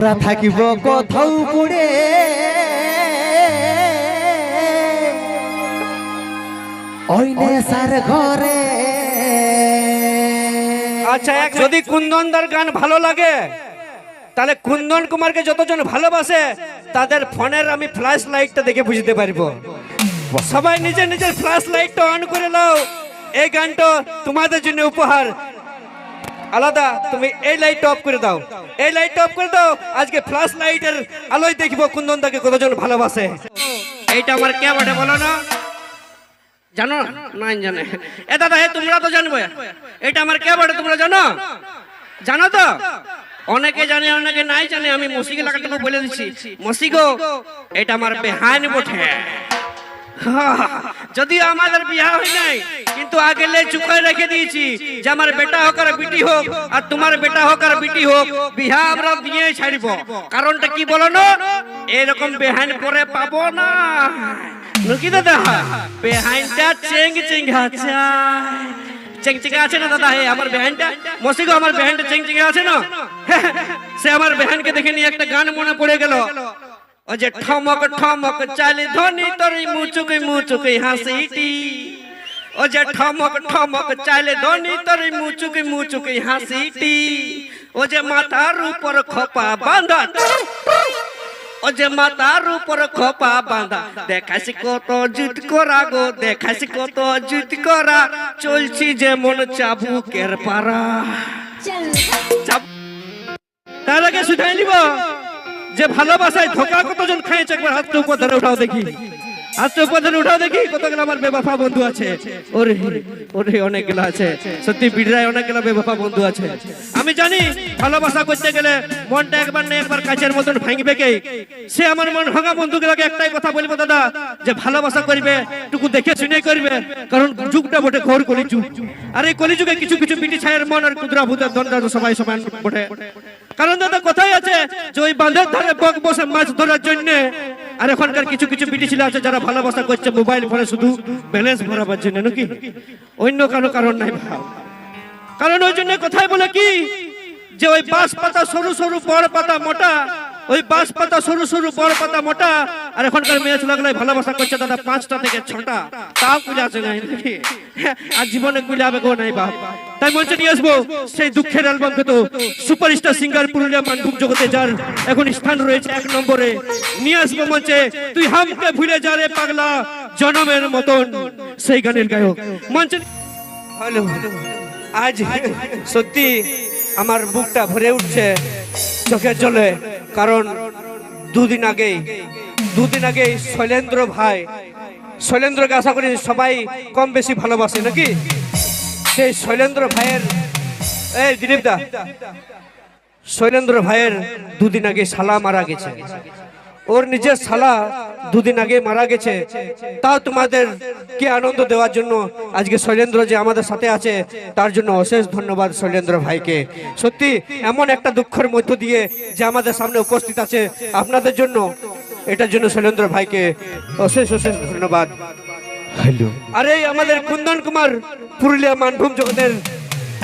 আমরা থাকিব কোথাও পড়ে ওইনে সার ঘরে। আচ্ছা, যদি কুন্দনদার গান ভালো লাগে তাহলে কুন্দন কুমারকে যতজন ভালোবাসে তাদের ফোনের আমি ফ্ল্যাশ লাইটটা দেখে বুঝতে পারবো। সবাই নিজের নিজের ফ্ল্যাশ লাইটটা অন করে নাও। এই গানটা তোমাদের জন্য উপহার। আলাদা তুমি এই লাইটটা অফ করে দাও, এই লাইটটা অফ করে দাও। আজকে ফ্ল্যাশ লাইটের আলোয় দেখবো কুন্দনদাকে কতজন ভালোবাসে। এইটা আমার কে বটে বলো না, জানো না? জানে এ দাদা, হে তোমরা তো জানবে এটা আমার কে বটে, তোমরা জানো? জানো তো? অনেকে জানে অনেকে নাই জানে। আমি মসিকে লাগাটাকে বলে দিচ্ছি, মসিগো এটা আমার বেহান বটে। যদিও আমাদের বিয়া হয় নাই, কিন্তু আগেলে চুকায় রেখে দিয়েছি যে আমার বেটা হোক আর বিটি হোক আর তোমার বেটা হোক আর বিটি হোক, বিয়া আমরা দিয়ে ছাড়ব। কারণটা কি বলো না? এরকম বেহান পরে পাবো না নাকি দাদা? বেহানটা চেং চেঙ্গা চেং চেঙ্গা আছে না দাদা? হে আমার বেহানটা মসিগো, আমার বেহানটা চেং চেঙ্গা আছে না? সে আমার বেহানকে দেখে নিয়ে একটা গান মনে পড়ে গেল। ও যে ঠমক ঠমক চালে ধনি তোর মুচুকে মুচুকে হাসিটি। ও যে ঠমক ঠমক চালে ধনি তোর মুচুকে মুচুকে হাসিটি। ও যে মাথার উপর খোপা বাঁধা, ও যে মাথার উপর খোপা বাঁধা, দেখাস কত জুত করা গো, দেখাস কত জুত করা, চলছি যেমন চাবুকের পারা। তার আগে শুধাই নিব যে ভালোবাসায় ধোকা কতজন খাইছে, একবার হাতটা উপর ধরে উঠাও দেখি, হাতটা উপর ধরে উঠাও দেখি কতগুলো আমার বেবাফা বন্ধু আছে। ওরে ওরে অনেকগুলো আছে, সত্যি বিড়রায় অনেকগুলো বেবাফা বন্ধু আছে। আমি জানি ভালোবাসা করতে গেলে মনটা একবার না একবার কাচের মতন ভাঙবে কে। সে আমার মন ভাঙা বন্ধুগুলোকে একটাই কথা বলবো দাদা, যে ভালোবাসা করবে টুকু দেখে শুনে করবে, কারণ যুগটা বটে ঘোর কলিযুগ। আর এই কলিযুগে কিছু কিছু বিটি ছায়ের মন আর কুদরা ভূতের দ্বন্দ্ব সবাই সমান বটে। কারণ দাদা কথাই আছে যে ওই বাঁধের ধারে বক বসে মাছ ধরার জন্য। আর এখনকার কিছু কিছু বিটি ছিল আছে যারা ভালোবাসা করছে মোবাইল ফোনে শুধু ব্যালেন্স ভরাবার জন্য, নাকি অন্য কারো কারণ নাই ভাব। কারণ ওই জন্য কথাই বলে কি যে ওই বাঁশ পাতা সরু সরু বড় পাতা মোটা, ওই বাঁশ পাতা সরু সরু বড় পাতা মোটা। আর এখনকার মেয়ে ছেলেগুলো ভালোবাসা করছে দাদা 5টা থেকে 6টা, তাও কুলে আছে নাই, আর জীবনে কুলে হবে গো নাই বাপ। তাই মঞ্চে নিয়ে আসবো সেই দুঃখের অ্যালবামকে, তো সুপারস্টার সিঙ্গার পুরুলিয়া মানভূম জগতে যার এখন স্থান রয়েছে 1 নম্বরে, নিয়ে আসবো মঞ্চে তুই হামকে ভুলে যা রে পাগলা জনমের মতন, সেই গানের গায়ক মঞ্চে। হ্যালো, আজ সত্যি আমার বুকটা ভরে উঠছে চোখের জলে। কারণ দুদিন আগেই শৈলেন্দ্র ভাই, শৈলেন্দ্রকে আশা করি সবাই কম বেশি ভালোবাসে নাকি? সেই শৈলেন্দ্র ভাইয়ের, এই দিলীপ দা, শৈলেন্দ্র ভাইয়ের দুদিন আগে শালা মারা গেছে। ওর নিজের শালা দুদিন আগে মারা গেছে। তাও তোমাদের কি আনন্দ দেওয়ার জন্য আজকে শৈলেন্দ্র যে আমাদের সাথে আছে, তার জন্য অশেষ ধন্যবাদ শৈলেন্দ্র ভাইকে। সত্যি এমন একটা দুঃখের মধ্য দিয়ে যে আমাদের সামনে উপস্থিত আছে আপনাদের জন্য, এটার জন্য শৈলেন্দ্র ভাইকে অশেষ অশেষ ধন্যবাদ। হ্যালো, আরে আমাদের কুন্দন কুমার পুরুলিয়া মানভূম জগতের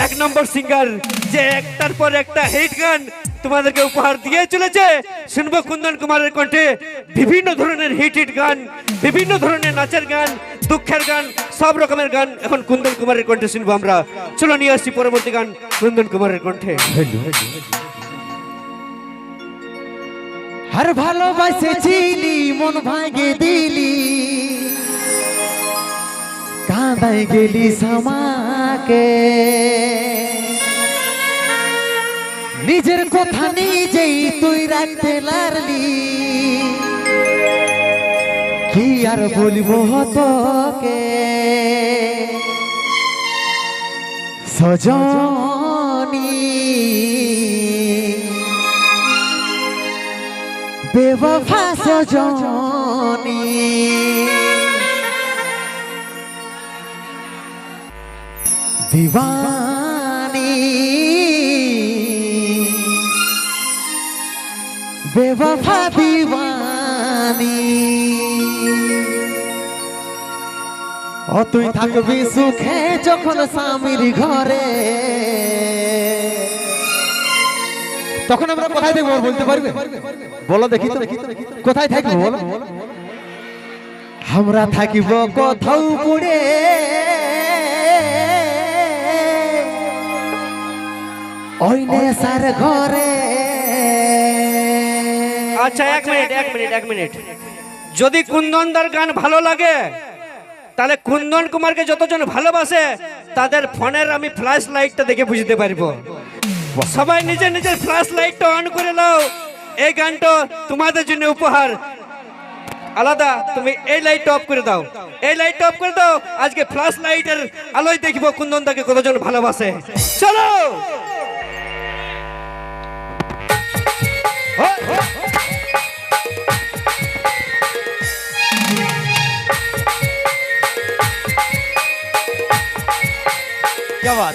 1 নম্বর সিঙ্গার, যে একটার পর একটা হিট গান তোমাদেরকে উপহার দিয়ে চলেছে। শুনবো কুন্দন কুমারের কণ্ঠে বিভিন্ন ধরনের হিট গান, বিভিন্ন ধরনের নাচের গান, দুঃখের গান, সব রকমের গান এখন কুন্দন কুমারের কণ্ঠে শুনবো আমরা। চলো নিয়ে আসছি পরবর্তী গান কুন্দন কুমারের কণ্ঠে। আর ভালোবাসেছিলি মন ভাঙে দিলি, কাঁদাই গেলি সামাকে, নিজের কথা নিজেই তুই রাখতে লারলি, কি আর বলবো তোকে সজনী, বেওয়াফা সজনী। दीवानी बेवफा दीवानी, ও তুই থাকবি সুখে যখন স্বামীর ঘরে, তখন আমরা কোথায় থাকবো বলতে পারবে? বলো দেখি তো, কোথায় থাকবো বলো? আমরা থাকিব কোথাও পড়ে ওই নেশার ঘরে। আচ্ছা এক মিনিট যদি কুন্দনদার গান ভালো লাগে তাহলে কুন্দন কুমারকে যতজন ভালোবাসে তাদের ফোনের আমি ফ্ল্যাশ লাইটটা দেখে বুঝতে পারবো। সবাই নিজের নিজের ফ্ল্যাশ লাইটটা অন করে নাও, এই গানটা তোমাদের জন্য উপহার। আলাদা তুমি এই লাইটটা অফ করে দাও, এই লাইটটা অফ করে দাও। আজকে ফ্ল্যাশ লাইটের আলোয় দেখবো কুন্দনদাকে কতজন ভালোবাসে। চলো क्या बात।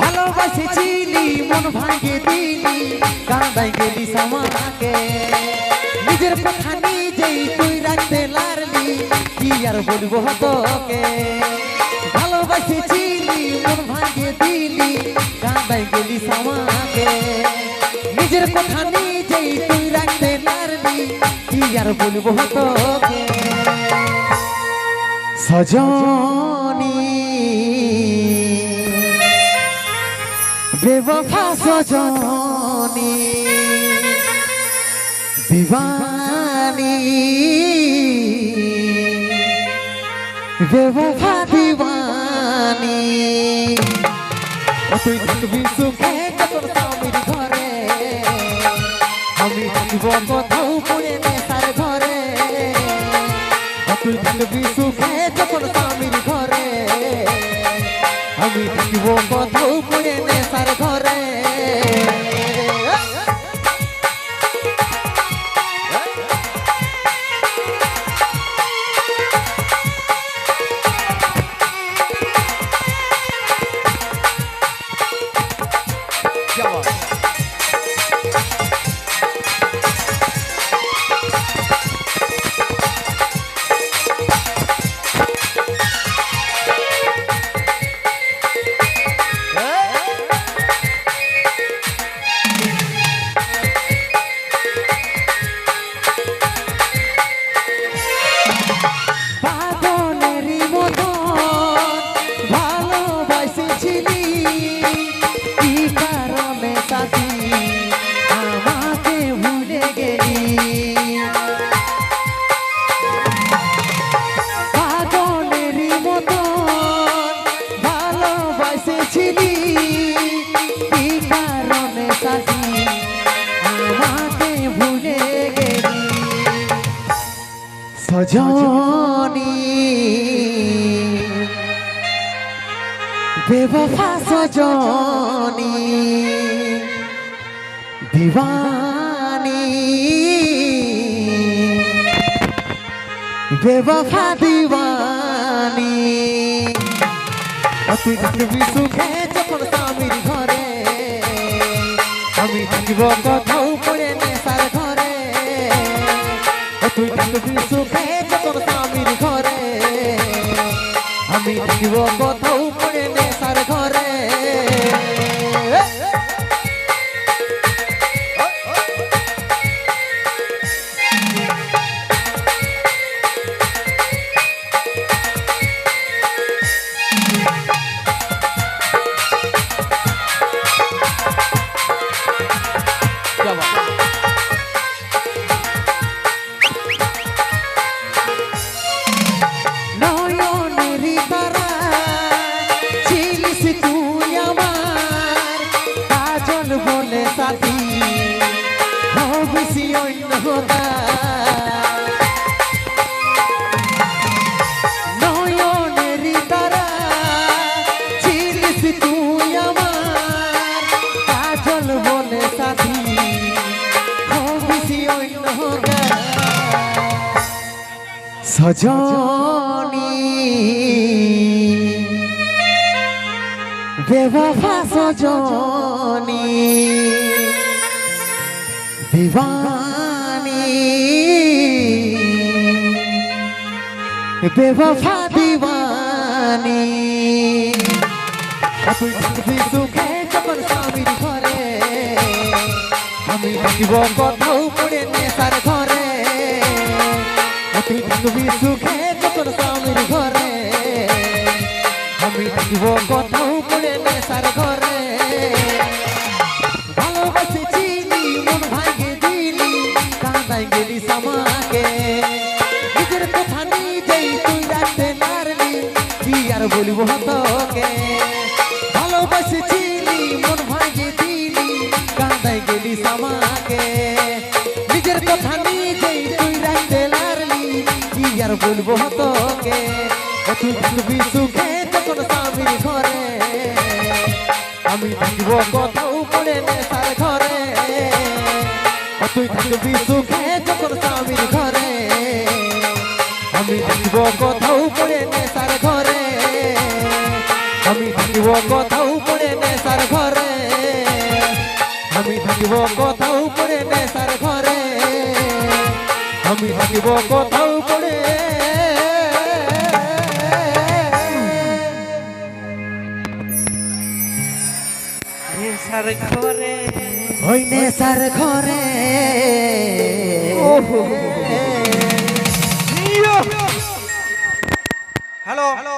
ভালোবাসেছিলি মন ভাঙে দিলি, কাঁদাই গেলি সমাকে, নিজের কথা নিজেই তুই রাখতে লারলি, কি আর বলবো তোকে। ভালোবাসেছিলি মন ভাঙে দিলি, কাঁদাই গেলি সমাকে, নিজের কথা নিজেই তুই রাখতে লারলি, কি আর বলবো তোকে। সজনী বেবফা সজনী দিবানী, বেবফা দিবানী। তুই থাকবি সুখে তোর স্বামীর ঘরে, আমি থাকব কোথাও পড়ে নেশার ঘরে। তুই থাকবি সুখে তোর স্বামীর ঘরে, আমি থাকব কোথাও পড়ে নেশার ঘরে। সজনী বেবফা সজনী দিবানী, বেবফা দিবানী। তুই থাকবি সুখে যখন স্বামীর ঘরে, আমি থাকব কোথাও পড়ে নেশার ঘরে। তুই থাকবি সুখে যখন স্বামীর ঘরে, আমি থাকব কোথাও পড়ে নেশার ঘরে। সজনী বেবফা সজনী দিবানী, বেওয়াফা দিওয়ানি তুই থাকবি সুখে যখন স্বামীর ঘরে আমি থাকিব কোথাও পড়ে নেশার ঘরে তুই থাকবি সুখে যখন স্বামীর ঘরে আমি থাকিব কোথাও পড়ে নেশার ঘরে ভালোবাসেছিলি মন ভাঙে দিলি কাঁদাই গেলি আমাকে নিজের কথা নিজেই তুই রাখতে পারলি কি আর বলবো তোকে ভালোবাসেছিলি মন ভাঙে দিলি কাঁদাই গেলি আমাকে নিজের কথা নিজেই তুই রাখতে পারলি কি আর বলবো তোকে তুই থাকবি সুখে যখন স্বামীর ঘরে আমি থাকিব কোথাও পড়ে নেশার ঘরে তুই থাকবি সুখে যখন স্বামীর ঘরে আমি থাকিব কোথাও পড়ে নেশার ঘরে আমি থাকিব কোথাও পড়ে নেশার ঘরে আমি থাকিব কোথাও পড়ে নেশার ঘরে আমি থাকিব কোথাও পড়ে নেশার ঘরে ওই নেশার ঘরে হ্যালো